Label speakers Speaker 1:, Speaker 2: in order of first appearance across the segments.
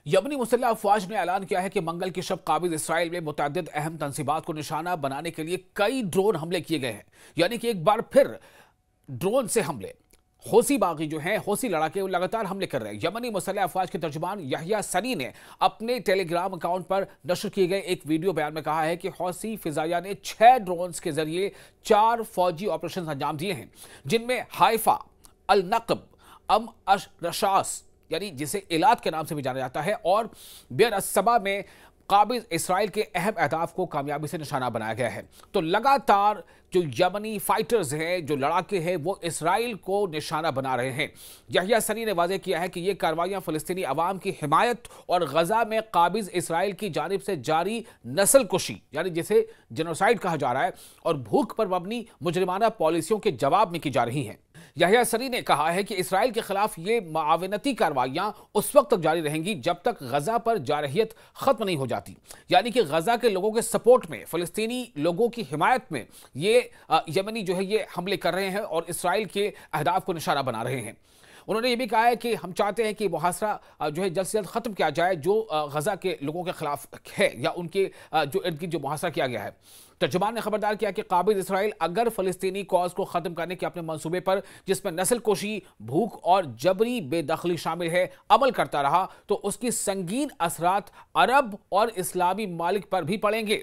Speaker 1: यमनी मुसल्लह अफवाज ने ऐलान किया है कि मंगल की शब काबिज इसराइल में मुतअद्दिद अहम तंसीबात को निशाना बनाने के लिए कई ड्रोन हमले किए गए हैं। यानी कि एक बार फिर ड्रोन से हमले। हौसी बागी जो हैं, हौसी लड़ाके लगातार हमले कर रहे हैं। यमनी मुसल्लह अफवाज के तर्जुमान याहिया सनी ने अपने टेलीग्राम अकाउंट पर नशर किए गए एक वीडियो बयान में कहा है कि हौसी फिजाइया ने 6 ड्रोन्स के जरिए 4 फौजी ऑपरेशन अंजाम दिए हैं, जिनमें हाइफा, अल नकब, अम अश रशास यानी जिसे इलाद के नाम से भी जाना जाता है, और बेर अस्सबा में काबिज इसराइल के अहम अहदाफ को कामयाबी से निशाना बनाया गया है। तो लगातार जो यमनी फाइटर्स हैं, जो लड़ाके हैं, वो इसराइल को निशाना बना रहे हैं। याहिया सनी ने वाज़ेह किया है कि ये कार्रवाइयां फ़लस्तीनी अवाम की हिमायत और गजा में काबिज इसराइल की जानिब से जारी नस्ल कुशी यानी जिसे जेनोसाइड कहा जा रहा है और भूख पर मबनी मुजरिमाना पॉलिसियों के जवाब में की जा रही हैं। याहिया सनी ने कहा है कि इसराइल के खिलाफ ये मावनती कार्रवाइयां उस वक्त तक जारी रहेंगी जब तक गजा पर जारहियत खत्म नहीं हो जाती। यानी कि गजा के लोगों के सपोर्ट में, फ़लस्तीनी लोगों की हिमायत में ये यमनी जो है ये हमले कर रहे हैं और इसराइल के अहदाफ को निशाना बना रहे हैं। उन्होंने ये भी कहा है कि हम चाहते हैं कि मुहासरा जो है जल्द से जल्द खत्म किया जाए जो गजा के लोगों के खिलाफ है या उनके जो इर्द गिर्द जो मुहासरा किया गया है। तर्जुमान ने खबरदार किया कि काबिज इसराइल अगर फ़लस्तीनी कॉज को ख़त्म करने के अपने मंसूबे पर, जिसमें नस्ल कुशी, भूख और जबरी बेदखली शामिल है, अमल करता रहा तो उसकी संगीन असरात अरब और इस्लामी मालिक पर भी पड़ेंगे।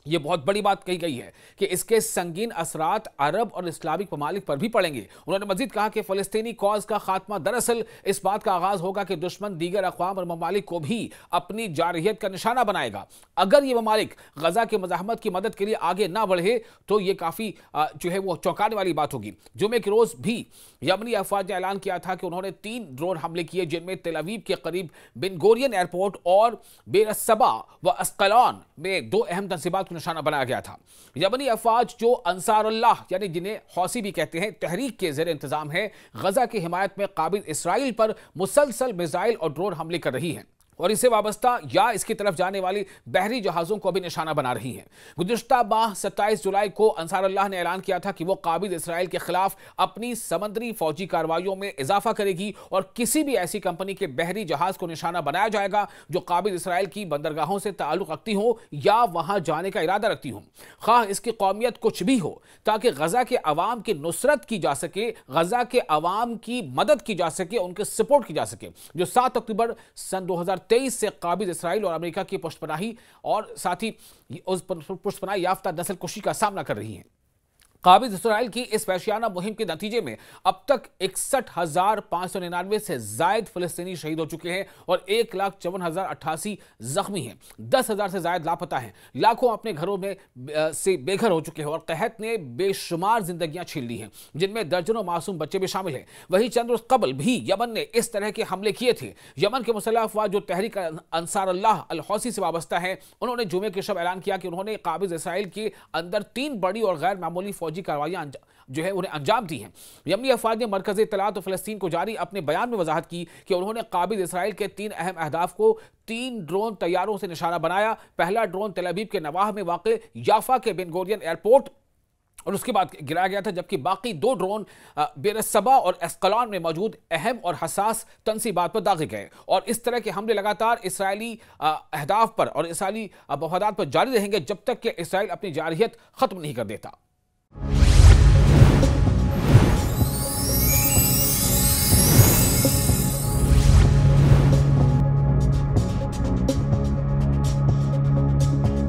Speaker 1: यह बहुत बड़ी बात कही गई है कि इसके संगीन असरात अरब और इस्लामिक ममालिक पर भी पड़ेंगे। उन्होंने मजीद कहा कि फ़लस्तीनी कॉज का खात्मा दरअसल इस बात का आगाज होगा कि दुश्मन दीगर अक़वाम और ममालिक को भी अपनी जारहियत का निशाना बनाएगा। अगर ये ममालिक गजा के मज़ाहमत की मदद के लिए आगे ना बढ़े तो ये काफ़ी जो है वो चौंकाने वाली बात होगी। जुमे के रोज़ भी यमनी अफवाज ने ऐलान किया था कि उन्होंने 3 ड्रोन हमले किए, जिनमें तेल अवीव के करीब बिन गोरियन एयरपोर्ट और बेर अस्सबा व अस्कलान में 2 अहम तंसीबात निशाना बनाया गया था। यमनी अफवाज जो अंसारुल्लाह यानी जिन्हें हौसी भी कहते हैं, तहरीक के ज़ेर इंतजाम है, गजा की हिमायत में काबिज इसराइल पर मुसलसल मिसाइल और ड्रोन हमले कर रही हैं और इससे वाबस्ता या इसकी तरफ जाने वाली बहरी जहाज़ों को भी निशाना बना रही हैं। गुज़िश्ता माह 27 जुलाई को अंसारुल्लाह ने ऐलान किया था कि वो काबिज इसराइल के खिलाफ अपनी समंदरी फौजी कार्रवाइयों में इजाफा करेगी और किसी भी ऐसी कंपनी के बहरी जहाज़ को निशाना बनाया जाएगा जो काबिज इसराइल की बंदरगाहों से ताल्लुक़ रखती हो या वहां जाने का इरादा रखती हो, खाह इसकी कौमियत कुछ भी हो, ताकि गजा के अवाम की नुसरत की जा सके, गजा के अवाम की मदद की जा सके, उनके सपोर्ट की जा सके। जो 7 अक्टूबर सन 2023 से काबिज इसराइल और अमेरिका की पुष्टपनाही और साथ ही उस पुष्टपनाही याफ्ता नस्ल कुशी का सामना कर रही हैं। काबिज इसराइल की इस वहशियाना मुहिम के नतीजे में अब तक 61,599 से जायद फ़लस्तीनी शहीद हो चुके हैं और 1,54,088 जख्मी हैं। 10,000 से जायद लापता हैं। लाखों अपने घरों में से बेघर हो चुके हैं और कहत ने बेशुमार जिंदगियां छीन ली हैं, जिनमें दर्जनों मासूम बच्चे भी शामिल हैं। वहीं चंद रोज कबल भी यमन ने इस तरह के हमले किए थे। यमन के मुसल्लह अफवाज जो तहरीक अंसारुल्लाह अल हौसी से वाबस्ता है, उन्होंने जुमे के शब ऐलान किया कि उन्होंने काबिज इसराइल के अंदर 3 बड़ी और गैर मामूली फौजी कार्रवाइयां जो है उन्हें अंजाम दी हैं। यमनी अफवाज ने मरकज़ इत्तलात फ़लस्तीन को जारी अपने बयान में वजाहत की कि उन्होंने काबिज इसराइल के 3 अहम अहदाफ को 3 ड्रोन तैयारों से निशाना बनाया। पहला ड्रोन तेल अवीव के नवाह में वाक़े याफा के बिन गोरियन एयरपोर्ट और उसके बाद गिराया गया था, जबकि बाकी 2 ड्रोन बेर अस्सबा और अस्कलान में मौजूद अहम और हसास तंसीबात पर दागे गए। और इस तरह के हमले लगातार इसराइली अहदाफ पर और इसराइली मफादात पर जारी रहेंगे जब तक कि इसराइल अपनी जारहियत खत्म नहीं कर देता।